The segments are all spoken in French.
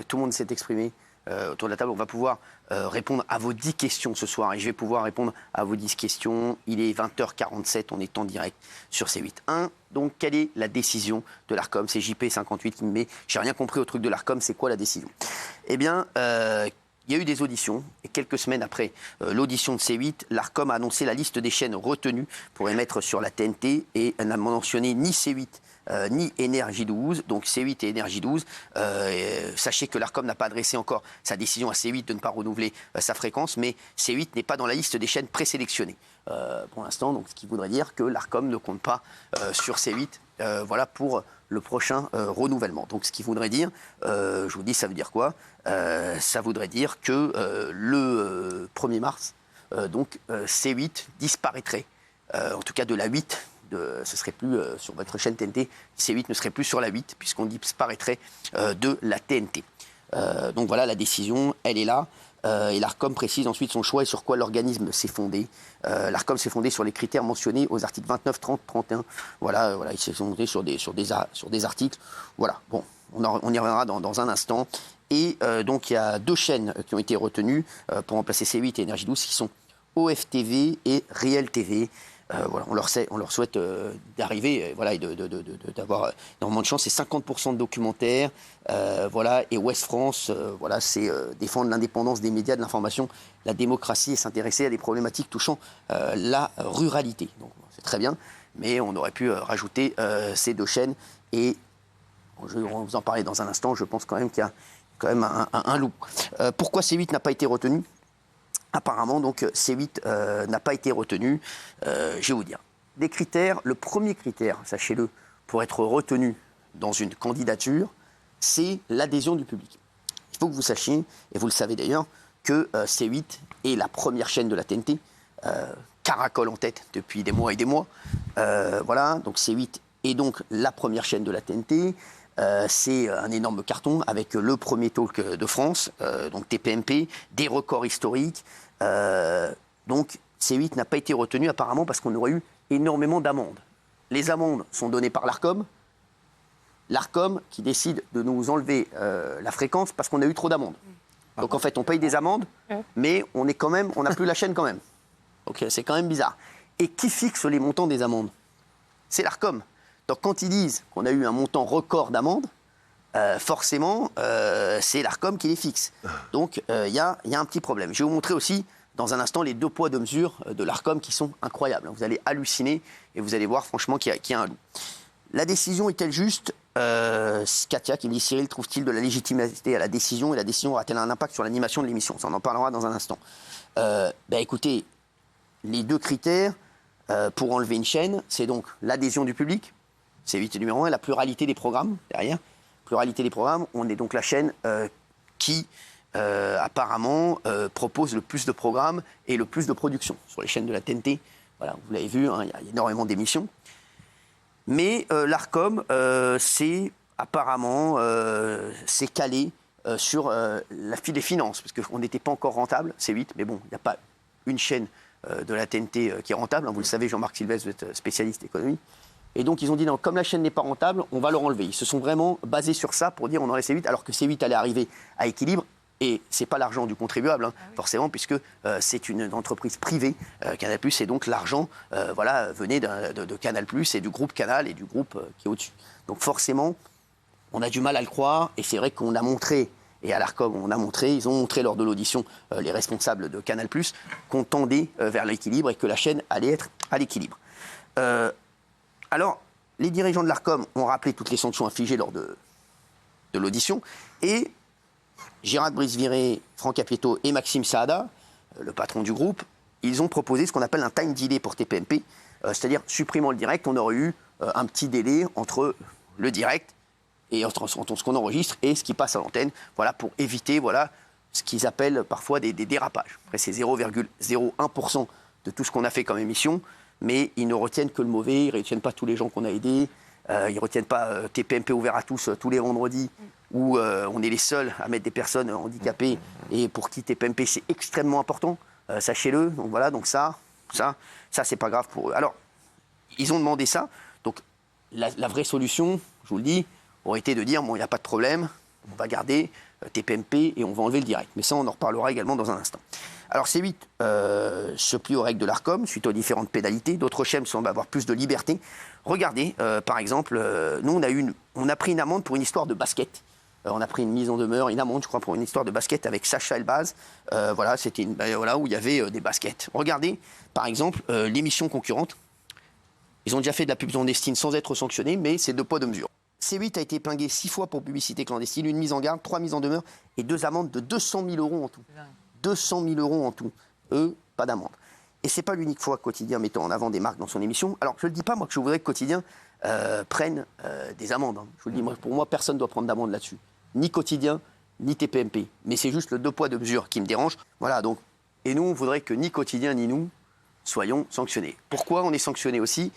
tout le monde s'est exprimé autour de la table. On va pouvoir répondre à vos 10 questions ce soir. Et je vais pouvoir répondre à vos 10 questions. Il est 20h47, on est en direct sur C8. 1. Donc, quelle est la décision de l'Arcom? C'est JP58 qui me met. J'ai rien compris au truc de l'Arcom, c'est quoi la décision? Eh bien, il y a eu des auditions, et quelques semaines après l'audition de C8, l'Arcom a annoncé la liste des chaînes retenues pour émettre sur la TNT, et elle n'a mentionné ni C8 ni Énergie 12, donc C8 et Énergie 12. Sachez que l'Arcom n'a pas adressé encore sa décision à C8 de ne pas renouveler sa fréquence, mais C8 n'est pas dans la liste des chaînes présélectionnées pour l'instant, donc ce qui voudrait dire que l'Arcom ne compte pas sur C8 voilà, pour le prochain renouvellement. Donc ce qui voudrait dire, je vous dis, ça veut dire quoi? Ça voudrait dire que le 1er mars, donc C8 disparaîtrait, en tout cas de la 8. Ce serait plus sur votre chaîne TNT, C8 ne serait plus sur la 8 puisqu'on disparaîtrait de la TNT. Donc voilà, la décision, elle est là. Et l'Arcom précise ensuite son choix et sur quoi l'organisme s'est fondé. L'Arcom s'est fondé sur les critères mentionnés aux articles 29, 30, 31. Voilà, il s'est fondé sur des articles. Voilà, bon, on y reviendra dans un instant. Et donc il y a 2 chaînes qui ont été retenues pour remplacer C8 et Énergie 12 qui sont OFTV et Réel TV. Voilà, on leur souhaite d'arriver, voilà, et d'avoir énormément de chance. C'est 50% de documentaires, voilà, et Ouest France, voilà, c'est défendre l'indépendance des médias, de l'information, la démocratie et s'intéresser à des problématiques touchant la ruralité. Donc c'est très bien, mais on aurait pu rajouter ces 2 chaînes, et je vais vous en parler dans un instant. Je pense quand même qu'il y a quand même un loup. Pourquoi C8 n'a pas été retenu? Apparemment, donc, C8 n'a pas été retenu. Je vais vous dire. Des critères. Le premier critère, sachez-le, pour être retenu dans une candidature, c'est l'adhésion du public. Il faut que vous sachiez, et vous le savez d'ailleurs, que C8 est la première chaîne de la TNT, caracole en tête depuis des mois et des mois. Voilà, donc C8 est donc la première chaîne de la TNT. C'est un énorme carton avec le premier talk de France, donc TPMP, des records historiques. Donc C8 n'a pas été retenu apparemment parce qu'on aurait eu énormément d'amendes. Les amendes sont données par l'Arcom. L'Arcom qui décide de nous enlever la fréquence parce qu'on a eu trop d'amendes. Donc en fait on paye des amendes, mais on n'a plus la chaîne quand même. Donc c'est quand même bizarre. Et qui fixe les montants des amendes? C'est l'Arcom. Donc quand ils disent qu'on a eu un montant record d'amendes, forcément, c'est l'Arcom qui les fixe. Donc il y a un petit problème. Je vais vous montrer aussi, dans un instant, les 2 poids 2 mesures de l'Arcom qui sont incroyables. Vous allez halluciner et vous allez voir franchement qu'il y a un loup. La décision est-elle juste? Katia qui me dit, Cyril, trouve-t-il de la légitimité à la décision, et la décision aura-t-elle un impact sur l'animation de l'émission? Ça, on en parlera dans un instant. Écoutez, les 2 critères pour enlever une chaîne, c'est donc l'adhésion du public. C8 est numéro 1, la pluralité des programmes, derrière. Pluralité des programmes, on est donc la chaîne qui, apparemment, propose le plus de programmes et le plus de production sur les chaînes de la TNT. Voilà, vous l'avez vu, hein, il y a énormément d'émissions. Mais l'Arcom, c'est apparemment, c'est calé sur les finances, parce qu'on n'était pas encore rentable, C8, mais bon, il n'y a pas une chaîne de la TNT qui est rentable. Hein, vous le savez, Jean-Marc Sylvestre, vous êtes spécialiste économie. Et donc, ils ont dit, non, comme la chaîne n'est pas rentable, on va leur enlever. Ils se sont vraiment basés sur ça pour dire on enlève C8, alors que C8 allait arriver à équilibre. Et ce n'est pas l'argent du contribuable, hein, forcément, puisque c'est une entreprise privée, Canal+, et donc l'argent voilà, venait de Canal+, et du groupe Canal, et du groupe qui est au-dessus. Donc forcément, on a du mal à le croire, et c'est vrai qu'on a montré, et à l'Arcom, ils ont montré lors de l'audition, les responsables de Canal+, qu'on tendait vers l'équilibre, et que la chaîne allait être à l'équilibre. Alors, les dirigeants de l'Arcom ont rappelé toutes les sanctions infligées lors de l'audition, et Gérard Brice-Viré, Franck Apieto et Maxime Saada, le patron du groupe, ils ont proposé ce qu'on appelle un time delay pour TPMP, c'est-à-dire supprimant le direct, on aurait eu un petit délai entre le direct et entre ce qu'on enregistre et ce qui passe à l'antenne, voilà, pour éviter voilà, ce qu'ils appellent parfois des dérapages. Après, c'est 0,01% de tout ce qu'on a fait comme émission, mais ils ne retiennent que le mauvais, ils ne retiennent pas tous les gens qu'on a aidés, ils ne retiennent pas TPMP ouvert à tous tous les vendredis, où on est les seuls à mettre des personnes handicapées et pour qui TPMP c'est extrêmement important, sachez-le. Donc voilà, donc ça c'est pas grave pour eux. Alors, ils ont demandé ça, donc la vraie solution, je vous le dis, aurait été de dire bon, il n'y a pas de problème, on va garder TPMP et on va enlever le direct. Mais ça, on en reparlera également dans un instant. Alors C8 se plie aux règles de l'Arcom suite aux différentes pénalités. D'autres chaînes semblent avoir plus de liberté. Regardez, par exemple, nous, on a pris une amende pour une histoire de basket. On a pris une mise en demeure, une amende, je crois, pour une histoire de basket avec Sacha Elbaz. Voilà, c'était voilà, où il y avait des baskets. Regardez, par exemple, l'émission concurrente. Ils ont déjà fait de la pub clandestine sans être sanctionnés, mais c'est 2 poids, 2 mesures. C8 a été épinglé 6 fois pour publicité clandestine, une mise en garde, 3 mises en demeure et 2 amendes de 200 000 € en tout. 200 000 € en tout. Eux, pas d'amende. Et c'est pas l'unique fois que Quotidien mettant en avant des marques dans son émission. Alors, je ne le dis pas, moi, que je voudrais que Quotidien prenne des amendes. Hein. Je vous le dis, moi, pour moi, personne ne doit prendre d'amende là-dessus. Ni Quotidien, ni TPMP. Mais c'est juste le 2 poids, 2 mesures qui me dérange. Voilà, donc. Et nous, on voudrait que ni Quotidien, ni nous soyons sanctionnés. Pourquoi on est sanctionnés aussi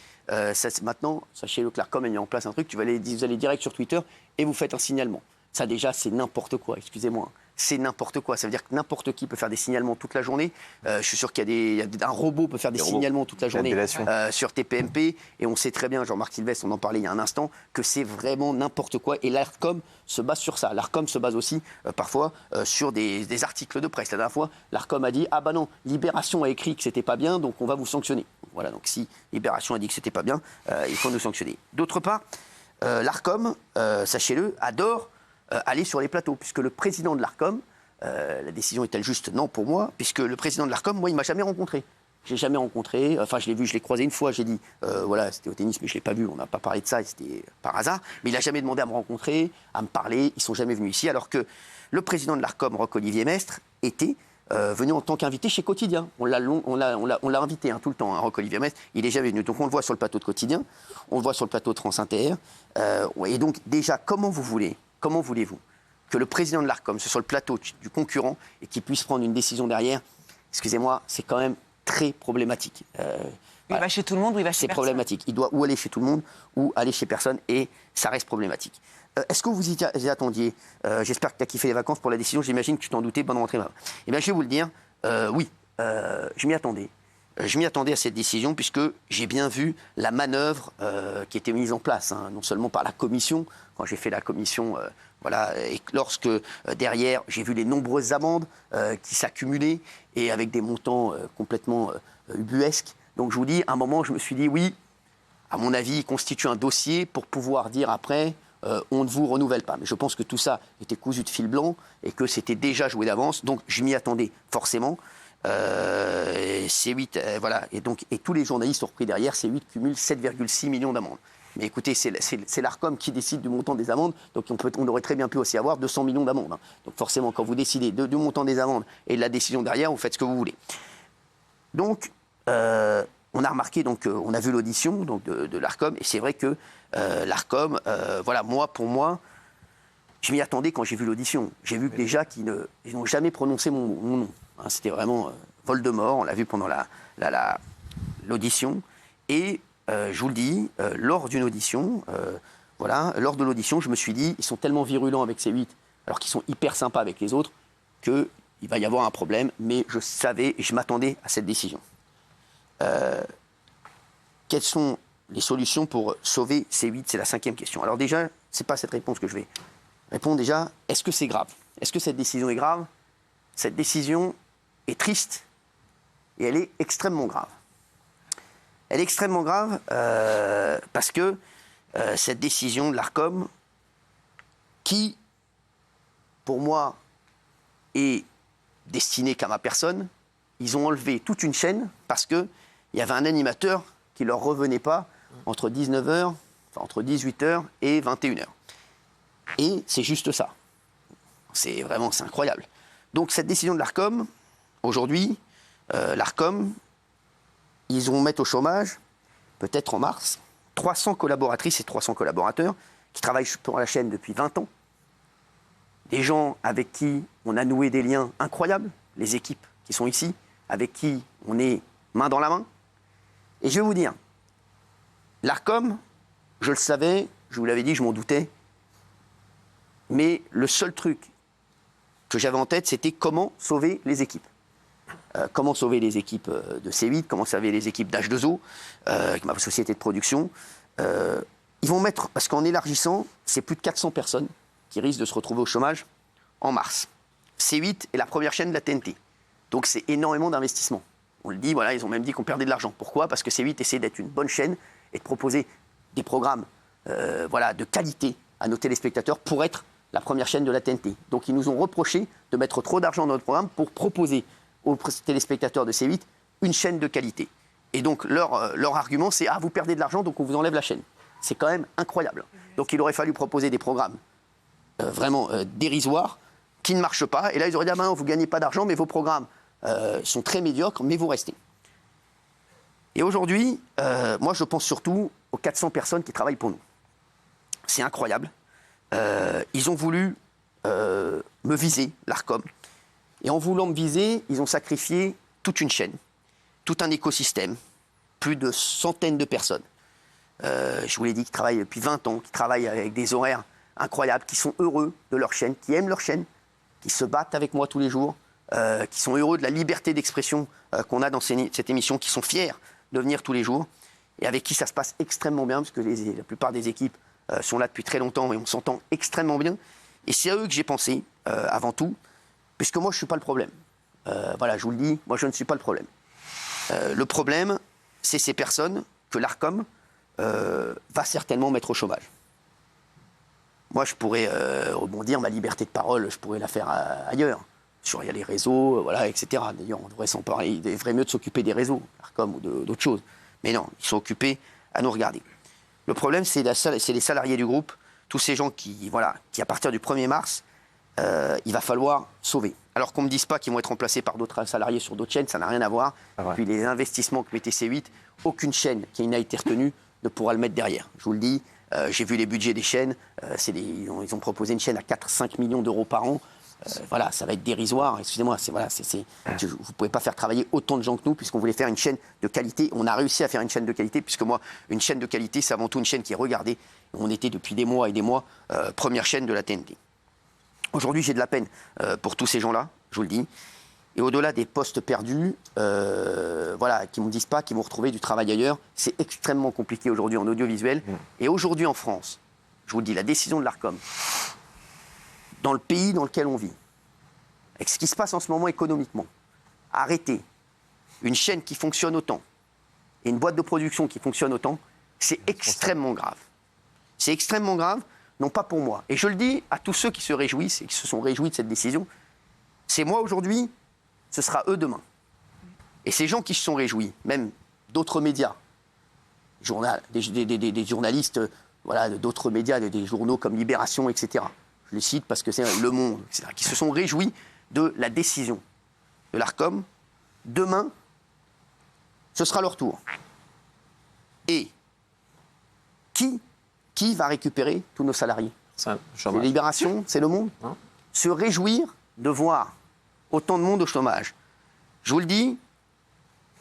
maintenant, sachez-le que l'Arcom a mis en place un truc, vous allez direct sur Twitter et vous faites un signalement. Ça déjà, c'est n'importe quoi, excusez-moi. C'est n'importe quoi. Ça veut dire que n'importe qui peut faire des signalements toute la journée. Je suis sûr un robot peut faire des signalements toute la journée sur TPMP. Et on sait très bien, Jean-Marc Sylvestre, on en parlait il y a un instant, que c'est vraiment n'importe quoi. Et l'Arcom se base sur ça. L'Arcom se base aussi parfois sur des articles de presse. La dernière fois, l'Arcom a dit « Ah bah non, Libération a écrit que c'était pas bien, donc on va vous sanctionner ». Voilà, donc si Libération a dit que c'était pas bien, il faut nous sanctionner. D'autre part, l'Arcom, sachez-le, adore aller sur les plateaux, puisque le président de l'Arcom, la décision est-elle juste? Non pour moi, puisque le président de l'Arcom, moi, il ne m'a jamais rencontré. Je l'ai jamais rencontré, enfin je l'ai vu, je l'ai croisé une fois, j'ai dit, voilà, c'était au tennis, mais je ne l'ai pas vu, on n'a pas parlé de ça, c'était par hasard, mais il n'a jamais demandé à me rencontrer, à me parler, ils ne sont jamais venus ici, alors que le président de l'Arcom, Roch-Olivier Mestre, était venu en tant qu'invité chez Quotidien. On l'a invité tout le temps, hein, Roch-Olivier Mestre, il n'est jamais venu. Donc on le voit sur le plateau de Quotidien, on le voit sur le plateau de France Inter, et donc déjà, comment voulez-vous que le président de l'Arcom, soit sur le plateau du concurrent et qu'il puisse prendre une décision derrière? Excusez-moi, c'est quand même très problématique. Il va chez tout le monde ou il va chez personne? C'est problématique. Il doit ou aller chez tout le monde ou aller chez personne et ça reste problématique. Est-ce que vous y attendiez? J'espère que tu as kiffé les vacances pour la décision. J'imagine que tu t'en doutais. Bonne rentrée. Eh bien, je vais vous le dire. Oui, je m'y attendais. Je m'y attendais à cette décision puisque j'ai bien vu la manœuvre qui était mise en place, hein, non seulement par la commission, quand j'ai fait la commission, voilà, et lorsque derrière j'ai vu les nombreuses amendes qui s'accumulaient et avec des montants complètement ubuesques. Donc je vous dis, à un moment, je me suis dit oui, à mon avis, il constitue un dossier pour pouvoir dire après on ne vous renouvelle pas. Mais je pense que tout ça était cousu de fil blanc et que c'était déjà joué d'avance. Donc je m'y attendais forcément. C8, voilà, et tous les journalistes ont repris derrière. C8 cumule 7,6 millions d'amendes. Mais écoutez, c'est l'Arcom qui décide du montant des amendes, donc on aurait très bien pu aussi avoir 200 millions d'amendes. Hein. Donc forcément, quand vous décidez du montant des amendes et de la décision derrière, vous faites ce que vous voulez. Donc, on a remarqué, on a vu l'audition de l'Arcom, et c'est vrai que l'Arcom, voilà, pour moi, je m'y attendais quand j'ai vu l'audition. J'ai vu que déjà qu'ils n'ont jamais prononcé mon nom. Hein, c'était vraiment Voldemort, on l'a vu pendant l'audition. Et je vous le dis, lors d'une audition, lors de l'audition, je me suis dit, ils sont tellement virulents avec C8, alors qu'ils sont hyper sympas avec les autres, qu'il va y avoir un problème, mais je savais et je m'attendais à cette décision. Quelles sont les solutions pour sauver C8? C'est la 5e question. Alors déjà, ce n'est pas cette réponse que je vais répondre. Déjà, est-ce que c'est grave? Est-ce que cette décision est grave? Cette décision est triste et elle est extrêmement grave. Elle est extrêmement grave parce que cette décision de l'Arcom, qui, pour moi, est destinée qu'à ma personne, ils ont enlevé toute une chaîne parce qu'il y avait un animateur qui ne leur revenait pas entre 19h, enfin entre 18h et 21h. Et c'est juste ça. C'est incroyable. Donc cette décision de l'Arcom, aujourd'hui, l'Arcom, ils vont mettre au chômage, peut-être en mars, 300 collaboratrices et 300 collaborateurs qui travaillent pour la chaîne depuis 20 ans. Des gens avec qui on a noué des liens incroyables, les équipes qui sont ici, avec qui on est main dans la main. Et je vais vous dire, l'Arcom, je le savais, je vous l'avais dit, je m'en doutais, mais le seul truc que j'avais en tête, c'était comment sauver les équipes. Comment sauver les équipes de C8, comment sauver les équipes d'H2O, ma société de production. Ils vont mettre, parce qu'en élargissant, c'est plus de 400 personnes qui risquent de se retrouver au chômage en mars. C8 est la première chaîne de la TNT. Donc c'est énormément d'investissement. On le dit, voilà, ils ont même dit qu'on perdait de l'argent. Pourquoi ? Parce que C8 essaie d'être une bonne chaîne et de proposer des programmes de qualité à nos téléspectateurs pour être la première chaîne de la TNT. Donc ils nous ont reproché de mettre trop d'argent dans notre programme pour proposer aux téléspectateurs de C8 une chaîne de qualité. Et donc leur argument c'est « Ah, vous perdez de l'argent, donc on vous enlève la chaîne ». C'est quand même incroyable. Donc il aurait fallu proposer des programmes vraiment dérisoires qui ne marchent pas. Et là ils auraient dit « Ah ben non, vous ne gagnez pas d'argent, mais vos programmes sont très médiocres, mais vous restez ». Et aujourd'hui, moi je pense surtout aux 400 personnes qui travaillent pour nous. C'est incroyable. Ils ont voulu me viser, l'Arcom. Et en voulant me viser, ils ont sacrifié toute une chaîne, tout un écosystème, plus de centaines de personnes. Je vous l'ai dit, qui travaillent depuis 20 ans, qui travaillent avec des horaires incroyables, qui sont heureux de leur chaîne, qui aiment leur chaîne, qui se battent avec moi tous les jours, qui sont heureux de la liberté d'expression qu'on a dans cette émission, qui sont fiers de venir tous les jours, et avec qui ça se passe extrêmement bien, parce que la plupart des équipes sont là depuis très longtemps et on s'entend extrêmement bien. Et c'est à eux que j'ai pensé, avant tout, puisque moi, je ne suis pas le problème. Voilà, je vous le dis, moi, je ne suis pas le problème. Le problème, c'est ces personnes que l'Arcom va certainement mettre au chômage. Moi, je pourrais rebondir, ma liberté de parole, je pourrais la faire ailleurs. Sur les réseaux, voilà, etc. D'ailleurs, on devrait s'en parler. Il devrait mieux de s'occuper des réseaux, l'Arcom ou d'autres choses. Mais non, ils sont occupés à nous regarder. Le problème, c'est les salariés du groupe, tous ces gens qui, à partir du 1er mars, il va falloir sauver. Alors qu'on ne me dise pas qu'ils vont être remplacés par d'autres salariés sur d'autres chaînes, ça n'a rien à voir. Puis les investissements que mettait C8, aucune chaîne qui n'a été retenue ne pourra le mettre derrière. Je vous le dis, j'ai vu les budgets des chaînes, ils ont proposé une chaîne à 4-5 millions d'euros par an. Voilà, ça va être dérisoire. Excusez-moi, vous ne pouvez pas faire travailler autant de gens que nous, puisqu'on voulait faire une chaîne de qualité. On a réussi à faire une chaîne de qualité, puisque moi, une chaîne de qualité, c'est avant tout une chaîne qui est regardée. On était depuis des mois et des mois première chaîne de la TNT. Aujourd'hui, j'ai de la peine pour tous ces gens-là, je vous le dis. Et au-delà des postes perdus, qui ne me disent pas qu'ils vont retrouver du travail ailleurs, c'est extrêmement compliqué aujourd'hui en audiovisuel. Et aujourd'hui en France, je vous le dis, la décision de l'Arcom, dans le pays dans lequel on vit, avec ce qui se passe en ce moment économiquement, arrêter une chaîne qui fonctionne autant et une boîte de production qui fonctionne autant, c'est extrêmement grave. C'est extrêmement grave, non pas pour moi. Et je le dis à tous ceux qui se réjouissent et qui se sont réjouis de cette décision, c'est moi aujourd'hui, ce sera eux demain. Et ces gens qui se sont réjouis, même d'autres médias, des journalistes, d'autres médias, des journaux comme Libération, etc., je les cite parce que c'est Le Monde, etc., qui se sont réjouis de la décision de l'Arcom. Demain, ce sera leur tour. Et qui va récupérer tous nos salariés ? C'est Libération, c'est Le Monde. Se réjouir de voir autant de monde au chômage. Je vous le dis,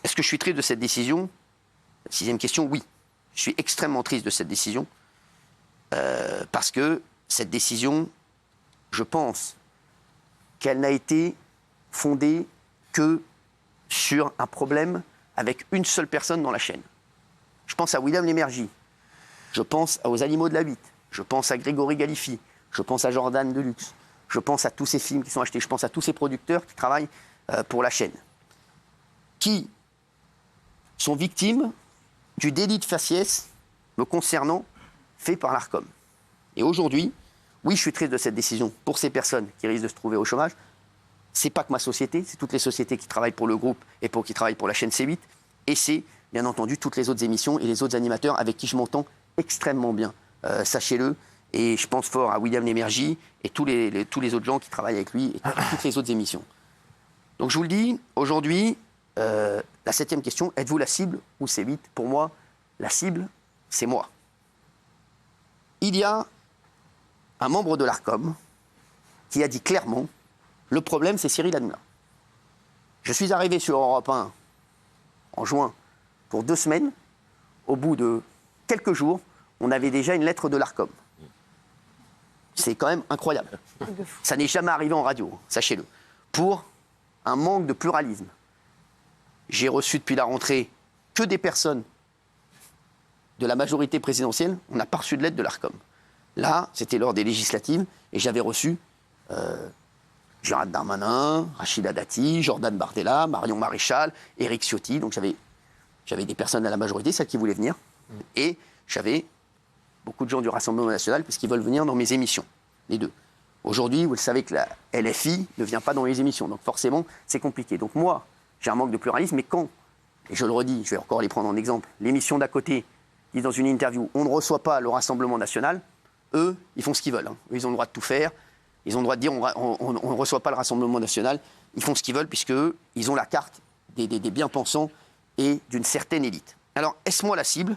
est-ce que je suis triste de cette décision ? La 6e question, oui. Je suis extrêmement triste de cette décision parce que cette décision, je pense qu'elle n'a été fondée que sur un problème avec une seule personne dans la chaîne. Je pense à William Lémergie, je pense aux Animaux de la 8, je pense à Grégory Galifi, je pense à Jordan Deluxe, je pense à tous ces films qui sont achetés, je pense à tous ces producteurs qui travaillent pour la chaîne, qui sont victimes du délit de faciès me concernant fait par l'Arcom. Et aujourd'hui, oui, je suis triste de cette décision pour ces personnes qui risquent de se trouver au chômage. C'est pas que ma société, c'est toutes les sociétés qui travaillent pour le groupe et qui travaillent pour la chaîne C8. Et c'est, bien entendu, toutes les autres émissions et les autres animateurs avec qui je m'entends extrêmement bien. Sachez-le. Et je pense fort à William Lémergie et tous les autres gens qui travaillent avec lui et toutes les autres émissions. Donc je vous le dis, aujourd'hui, la 7e question, êtes-vous la cible ou C8 ? Pour moi, la cible, c'est moi. Il y a un membre de l'Arcom qui a dit clairement, le problème c'est Cyril Hanouna. Je suis arrivé sur Europe 1 en juin pour 2 semaines. Au bout de quelques jours, on avait déjà une lettre de l'Arcom. C'est quand même incroyable. Ça n'est jamais arrivé en radio, sachez-le. Pour un manque de pluralisme. J'ai reçu depuis la rentrée que des personnes de la majorité présidentielle. On n'a pas reçu de lettre de l'Arcom. Là, c'était lors des législatives, et j'avais reçu Gérald Darmanin, Rachida Dati, Jordan Bardella, Marion Maréchal, Éric Ciotti. Donc j'avais des personnes à la majorité, celles qui voulaient venir. Et j'avais beaucoup de gens du Rassemblement national, puisqu'ils veulent venir dans mes émissions, les deux. Aujourd'hui, vous le savez que la LFI ne vient pas dans les émissions. Donc forcément, c'est compliqué. Donc moi, j'ai un manque de pluralisme, mais quand, et je le redis, je vais encore les prendre en exemple, l'émission d'à côté dit dans une interview, on ne reçoit pas le Rassemblement national, eux, ils font ce qu'ils veulent. Eux, ils ont le droit de tout faire. Ils ont le droit de dire on ne reçoit pas le Rassemblement national. Ils font ce qu'ils veulent, puisque eux, ils ont la carte des bien-pensants et d'une certaine élite. Alors, est-ce moi la cible ?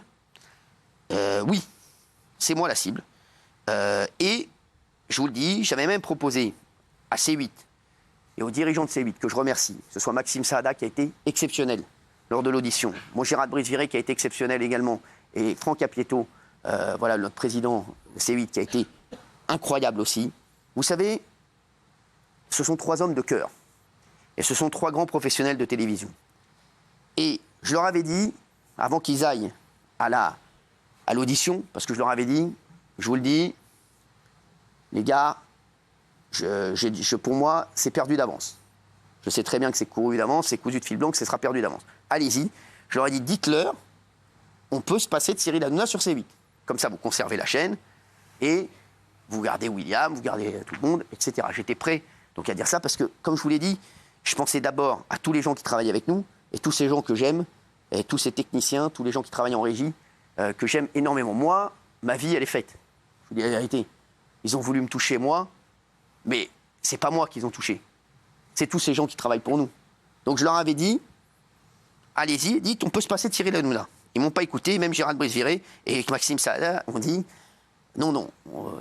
Oui, c'est moi la cible. Et je vous le dis, j'avais même proposé à C8 et aux dirigeants de C8, que je remercie, que ce soit Maxime Saada qui a été exceptionnel lors de l'audition, mon Gérard Brice-Viré qui a été exceptionnel également, et Franck Apieto, voilà, notre président de C8 qui a été incroyable aussi. Vous savez, ce sont 3 hommes de cœur. Et ce sont 3 grands professionnels de télévision. Et je leur avais dit, avant qu'ils aillent à l'audition, parce que je leur avais dit, je vous le dis, les gars, pour moi, c'est perdu d'avance. Je sais très bien que c'est couru d'avance, c'est cousu de fil blanc, que ce sera perdu d'avance. Allez-y. Je leur ai dit, dites-leur, on peut se passer de Cyril Hanouna sur C8. Comme ça, vous conservez la chaîne et vous gardez William, vous gardez tout le monde, etc. J'étais prêt donc à dire ça parce que, comme je vous l'ai dit, je pensais d'abord à tous les gens qui travaillent avec nous et tous ces gens que j'aime, et tous ces techniciens, tous les gens qui travaillent en régie, que j'aime énormément. Moi, ma vie, elle est faite. Je vous dis la vérité. Ils ont voulu me toucher, moi, mais c'est pas moi qu'ils ont touché. C'est tous ces gens qui travaillent pour nous. Donc je leur avais dit, allez-y, dites, on peut se passer de Cyril Hanouna. Ils m'ont pas écouté, même Gérald Brice-Viré et Maxime Saada ont dit, non,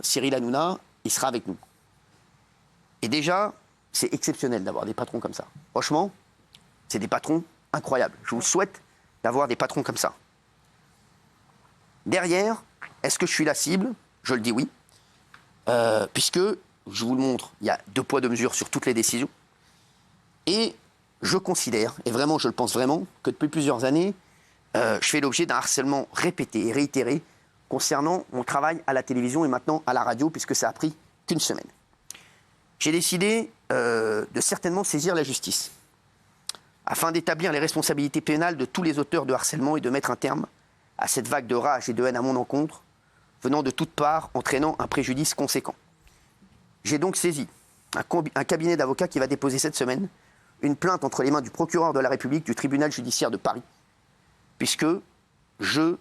Cyril Hanouna, il sera avec nous. Et déjà, c'est exceptionnel d'avoir des patrons comme ça. Franchement, c'est des patrons incroyables. Je vous souhaite d'avoir des patrons comme ça. Derrière, est-ce que je suis la cible ? Je le dis oui. Puisque, je vous le montre, il y a 2 poids 2 mesures sur toutes les décisions. Et je considère, et vraiment je le pense vraiment, que depuis plusieurs années, je fais l'objet d'un harcèlement répété et réitéré concernant mon travail à la télévision et maintenant à la radio, puisque ça a pris qu'une semaine. J'ai décidé de certainement saisir la justice, afin d'établir les responsabilités pénales de tous les auteurs de harcèlement et de mettre un terme à cette vague de rage et de haine à mon encontre, venant de toutes parts, entraînant un préjudice conséquent. J'ai donc saisi un cabinet d'avocats qui va déposer cette semaine une plainte entre les mains du procureur de la République du tribunal judiciaire de Paris, puisque je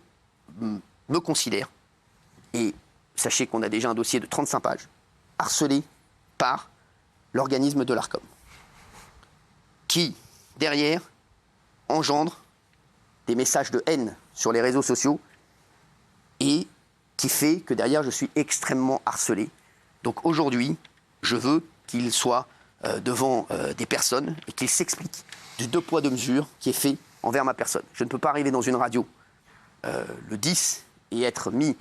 me considère, et sachez qu'on a déjà un dossier de 35 pages, harcelé par l'organisme de l'Arcom, qui, derrière, engendre des messages de haine sur les réseaux sociaux et qui fait que derrière, je suis extrêmement harcelé. Donc aujourd'hui, je veux qu'il soit devant des personnes et qu'il s'explique du 2 poids 2 mesures qui est fait envers ma personne. Je ne peux pas arriver dans une radio le 10 et être mis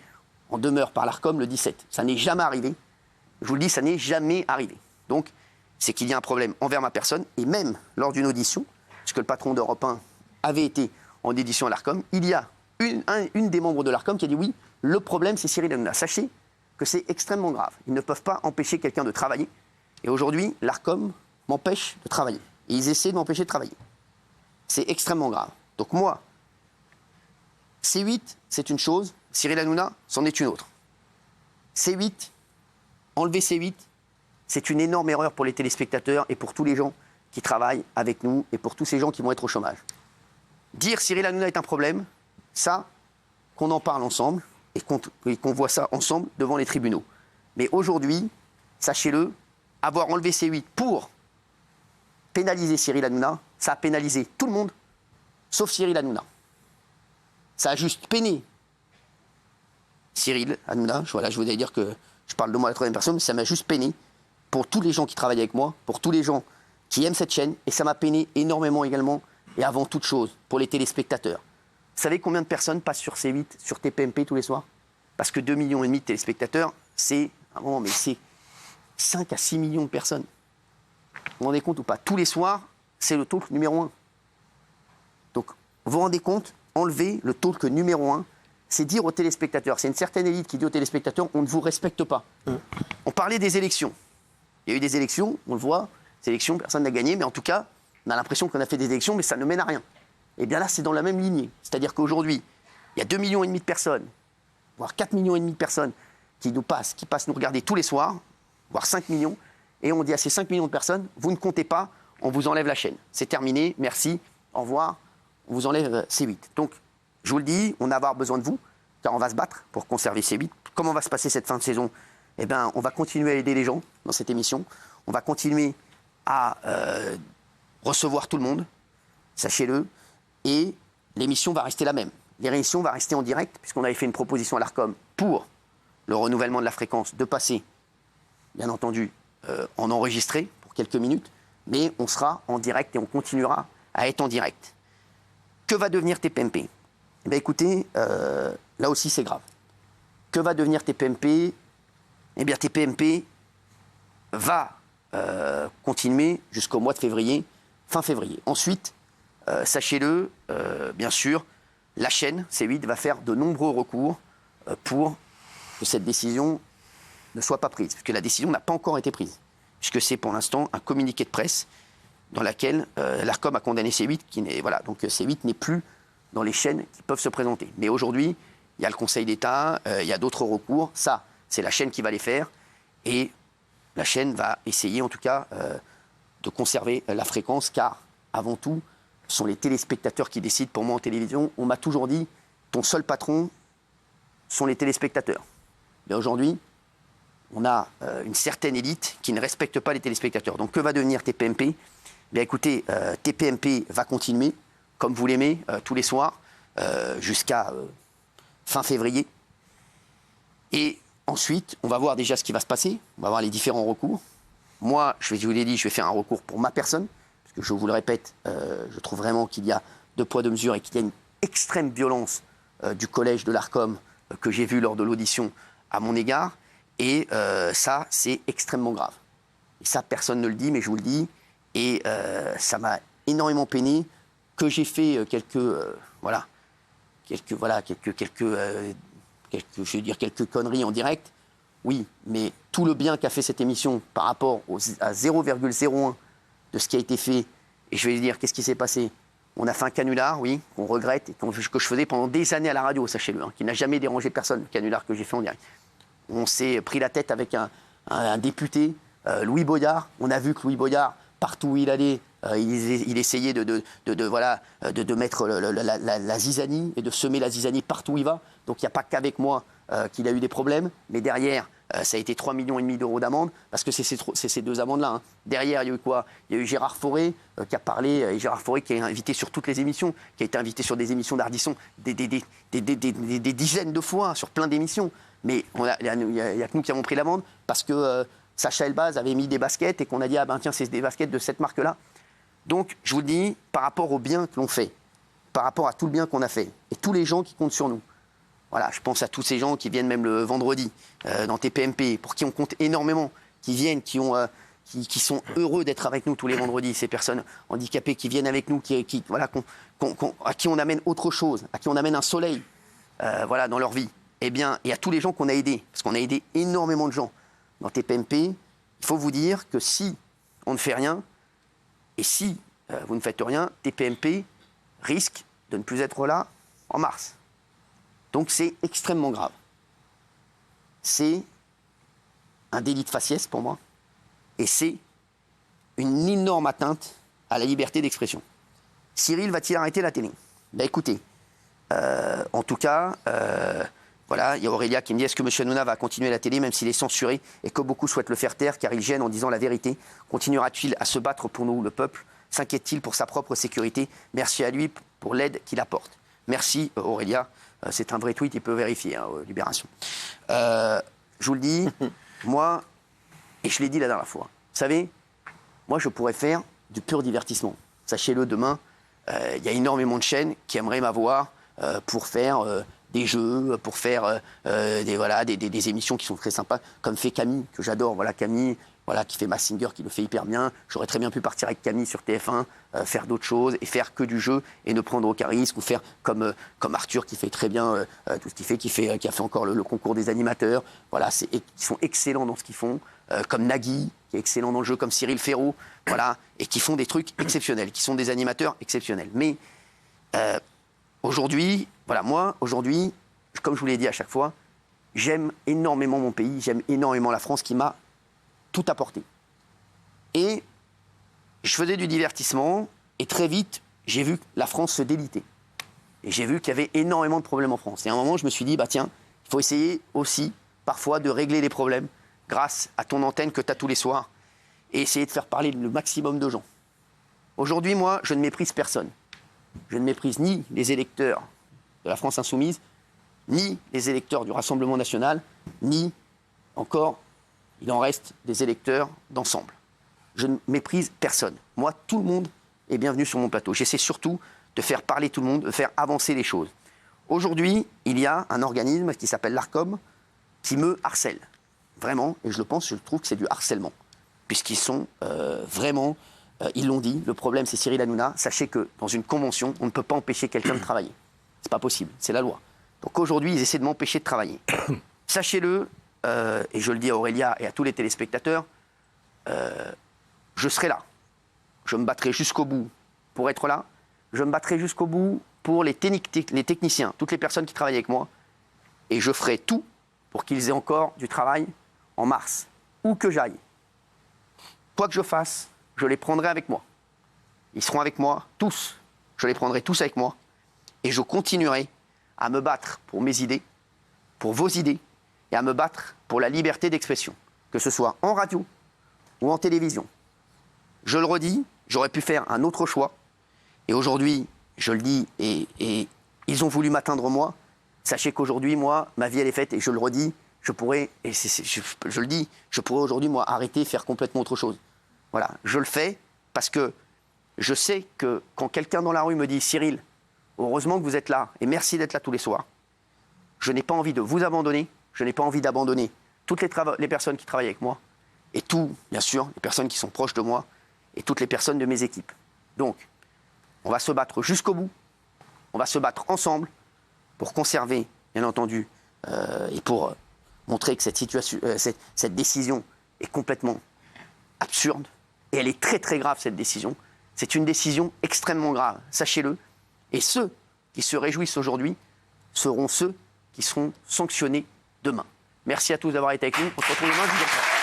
en demeure par l'Arcom le 17. Ça n'est jamais arrivé. Je vous le dis, ça n'est jamais arrivé. Donc, c'est qu'il y a un problème envers ma personne, et même lors d'une audition, puisque le patron d'Europe 1 avait été en audition à l'Arcom, il y a une des membres de l'Arcom qui a dit oui, le problème c'est Cyril Hanouna. Sachez que c'est extrêmement grave. Ils ne peuvent pas empêcher quelqu'un de travailler. Et aujourd'hui, l'Arcom m'empêche de travailler. Et ils essaient de m'empêcher de travailler. C'est extrêmement grave. Donc moi, C8, c'est une chose. Cyril Hanouna, c'en est une autre. C8, enlever C8, c'est une énorme erreur pour les téléspectateurs et pour tous les gens qui travaillent avec nous et pour tous ces gens qui vont être au chômage. Dire Cyril Hanouna est un problème, ça, qu'on en parle ensemble et qu'on voit ça ensemble devant les tribunaux. Mais aujourd'hui, sachez-le, avoir enlevé C8 pour pénaliser Cyril Hanouna, ça a pénalisé tout le monde, sauf Cyril Hanouna. Ça a juste peiné Cyril Hanouna. Voilà, je voulais dire que je parle de moi à la troisième personne, mais ça m'a juste peiné pour tous les gens qui travaillent avec moi, pour tous les gens qui aiment cette chaîne, et ça m'a peiné énormément également, et avant toute chose, pour les téléspectateurs. Vous savez combien de personnes passent sur C8, sur TPMP tous les soirs ? Parce que 2,5 millions de téléspectateurs, c'est 5 à 6 millions de personnes. Vous vous rendez compte ou pas ? Tous les soirs, c'est le talk numéro 1. Donc, vous vous rendez compte ? Enlever le talk numéro 1, c'est dire aux téléspectateurs, c'est une certaine élite qui dit aux téléspectateurs, on ne vous respecte pas. On parlait des élections. Il y a eu des élections, on le voit, ces élections, personne n'a gagné, mais en tout cas, on a l'impression qu'on a fait des élections, mais ça ne mène à rien. Et bien là, c'est dans la même lignée. C'est-à-dire qu'aujourd'hui, il y a 2,5 millions de personnes, voire 4,5 millions de personnes qui passent nous regarder tous les soirs, voire 5 millions, et on dit à ces 5 millions de personnes, vous ne comptez pas, on vous enlève la chaîne. C'est terminé, merci, au revoir, on vous enlève C8. Donc, je vous le dis, on va avoir besoin de vous, car on va se battre pour conserver C8. Comment va se passer cette fin de saison? Eh bien, on va continuer à aider les gens dans cette émission, on va continuer à recevoir tout le monde, sachez-le, et l'émission va rester la même. L'émission va rester en direct, puisqu'on avait fait une proposition à l'Arcom pour le renouvellement de la fréquence, de passer, bien entendu, en enregistré pour quelques minutes, mais on sera en direct et on continuera à être en direct. Que va devenir TPMP? Eh bien, écoutez, là aussi c'est grave. Que va devenir TPMP? Eh bien, TPMP va continuer jusqu'au mois de février, fin février. Ensuite, sachez-le, bien sûr, la chaîne C8 va faire de nombreux recours pour que cette décision ne soit pas prise, puisque la décision n'a pas encore été prise, puisque c'est pour l'instant un communiqué de presse dans lequel l'Arcom a condamné C8, voilà, donc C8 n'est plus dans les chaînes qui peuvent se présenter. Mais aujourd'hui, il y a le Conseil d'État, il y a d'autres recours, ça, c'est la chaîne qui va les faire, et la chaîne va essayer en tout cas de conserver la fréquence, car avant tout, ce sont les téléspectateurs qui décident. Pour moi en télévision, on m'a toujours dit, ton seul patron sont les téléspectateurs. Mais aujourd'hui, on a une certaine élite qui ne respecte pas les téléspectateurs. Donc que va devenir TPMP? Bien écoutez, TPMP va continuer, comme vous l'aimez, tous les soirs, jusqu'à fin février. Et ensuite, on va voir déjà ce qui va se passer, on va voir les différents recours. Moi, je vous l'ai dit, je vais faire un recours pour ma personne, parce que je vous le répète, je trouve vraiment qu'il y a 2 poids 2 mesures et qu'il y a une extrême violence du collège de l'Arcom que j'ai vu lors de l'audition à mon égard. Et ça, c'est extrêmement grave. Et ça, personne ne le dit, mais je vous le dis. Et ça m'a énormément peiné que j'ai fait quelques conneries en direct. Oui, mais tout le bien qu'a fait cette émission par rapport à 0,01 de ce qui a été fait, et je vais lui dire, qu'est-ce qui s'est passé? On a fait un canular, oui, qu'on regrette, et que je faisais pendant des années à la radio, sachez-le, qui n'a jamais dérangé personne, le canular que j'ai fait en direct. On s'est pris la tête avec un député, Louis Boyard. On a vu que Louis Boyard, partout où il allait, il essayait de mettre la zizanie et de semer la zizanie partout où il va. Donc il n'y a pas qu'avec moi qu'il a eu des problèmes, mais derrière, ça a été 3,5 millions d'euros d'amende, parce que c'est ces 2 amendes-là. Hein. Derrière, il y a eu quoi? Il y a eu Gérard Fauré qui a parlé, et Gérard Fauré qui est invité sur toutes les émissions, qui a été invité sur des émissions d'Ardisson des dizaines de fois, sur plein d'émissions. Mais il n'y a que nous qui avons pris l'amende, parce que Sacha Elbaz avait mis des baskets et qu'on a dit, ah ben tiens, c'est des baskets de cette marque-là. Donc, je vous le dis, par rapport au bien que l'on fait, par rapport à tout le bien qu'on a fait, et tous les gens qui comptent sur nous, voilà, je pense à tous ces gens qui viennent même le vendredi dans TPMP, pour qui on compte énormément, qui viennent, qui sont heureux d'être avec nous tous les vendredis, ces personnes handicapées qui viennent avec nous, à qui on amène autre chose, à qui on amène un soleil dans leur vie. Eh bien, et à tous les gens qu'on a aidés, parce qu'on a aidé énormément de gens dans TPMP, il faut vous dire que si on ne fait rien, et si vous ne faites rien, TPMP risque de ne plus être là en mars. Donc c'est extrêmement grave. C'est un délit de faciès pour moi, et c'est une énorme atteinte à la liberté d'expression. Cyril va-t-il arrêter la télé? Ben écoutez, en tout cas, voilà, il y a Aurélia qui me dit, est-ce que M. Hanouna va continuer la télé même s'il est censuré et que beaucoup souhaitent le faire taire car il gêne en disant la vérité? Continuera-t-il à se battre pour nous, le peuple? S'inquiète-t-il pour sa propre sécurité? Merci à lui pour l'aide qu'il apporte. Merci Aurélia, c'est un vrai tweet, il peut vérifier, hein, Libération. Je vous le dis, moi, et je l'ai dit la dernière fois, vous savez, moi je pourrais faire du pur divertissement. Sachez-le, demain, il y a énormément de chaînes qui aimeraient m'avoir pour faire des jeux, pour faire des émissions qui sont très sympas, comme fait Camille, que j'adore. Voilà, Camille, voilà, qui fait Masked Singer, qui le fait hyper bien. J'aurais très bien pu partir avec Camille sur TF1, faire d'autres choses et faire que du jeu et ne prendre aucun risque, ou faire comme Arthur qui fait très bien tout ce qu'il fait, qui a fait encore le concours des animateurs, voilà, qui sont excellents dans ce qu'ils font, comme Nagui, qui est excellent dans le jeu, comme Cyril Ferraud, voilà, et qui font des trucs exceptionnels, qui sont des animateurs exceptionnels. Mais aujourd'hui, voilà, moi, aujourd'hui, comme je vous l'ai dit à chaque fois, j'aime énormément mon pays, j'aime énormément la France qui m'a tout apporté. Et je faisais du divertissement et très vite, j'ai vu la France se déliter. Et j'ai vu qu'il y avait énormément de problèmes en France. Et à un moment, je me suis dit, bah tiens, il faut essayer aussi parfois de régler les problèmes grâce à ton antenne que tu as tous les soirs et essayer de faire parler le maximum de gens. Aujourd'hui, moi, je ne méprise personne. Je ne méprise ni les électeurs de la France Insoumise, ni les électeurs du Rassemblement National, ni encore, il en reste des électeurs d'ensemble. Je ne méprise personne. Moi, tout le monde est bienvenu sur mon plateau. J'essaie surtout de faire parler tout le monde, de faire avancer les choses. Aujourd'hui, il y a un organisme qui s'appelle l'ARCOM qui me harcèle. Vraiment, et je trouve que c'est du harcèlement. Puisqu'ils sont vraiment, ils l'ont dit, le problème c'est Cyril Hanouna. Sachez que dans une convention, on ne peut pas empêcher quelqu'un de travailler. C'est pas possible, c'est la loi. Donc aujourd'hui, ils essaient de m'empêcher de travailler. Sachez-le, et je le dis à Aurélia et à tous les téléspectateurs, je serai là. Je me battrai jusqu'au bout pour être là. Je me battrai jusqu'au bout pour les techniciens, toutes les personnes qui travaillent avec moi. Et je ferai tout pour qu'ils aient encore du travail en mars. Où que j'aille. Quoi que je fasse, je les prendrai avec moi. Ils seront avec moi, tous. Je les prendrai tous avec moi. Et je continuerai à me battre pour mes idées, pour vos idées, et à me battre pour la liberté d'expression, que ce soit en radio ou en télévision. Je le redis, j'aurais pu faire un autre choix, et aujourd'hui, je le dis, et ils ont voulu m'atteindre moi. Sachez qu'aujourd'hui, moi, ma vie, elle est faite, et je le redis, je pourrais, et je le dis, je pourrais aujourd'hui, moi, arrêter, faire complètement autre chose. Voilà, je le fais parce que je sais que quand quelqu'un dans la rue me dit « Cyril, heureusement que vous êtes là, et merci d'être là tous les soirs », je n'ai pas envie de vous abandonner, je n'ai pas envie d'abandonner toutes les personnes qui travaillent avec moi, et tout, bien sûr, les personnes qui sont proches de moi, et toutes les personnes de mes équipes. Donc, on va se battre jusqu'au bout, on va se battre ensemble pour conserver, bien entendu, et pour montrer que cette décision est complètement absurde, et elle est très très grave, cette décision. C'est une décision extrêmement grave, sachez-le. Et ceux qui se réjouissent aujourd'hui seront ceux qui seront sanctionnés demain. Merci à tous d'avoir été avec nous. On se retrouve demain, 10h.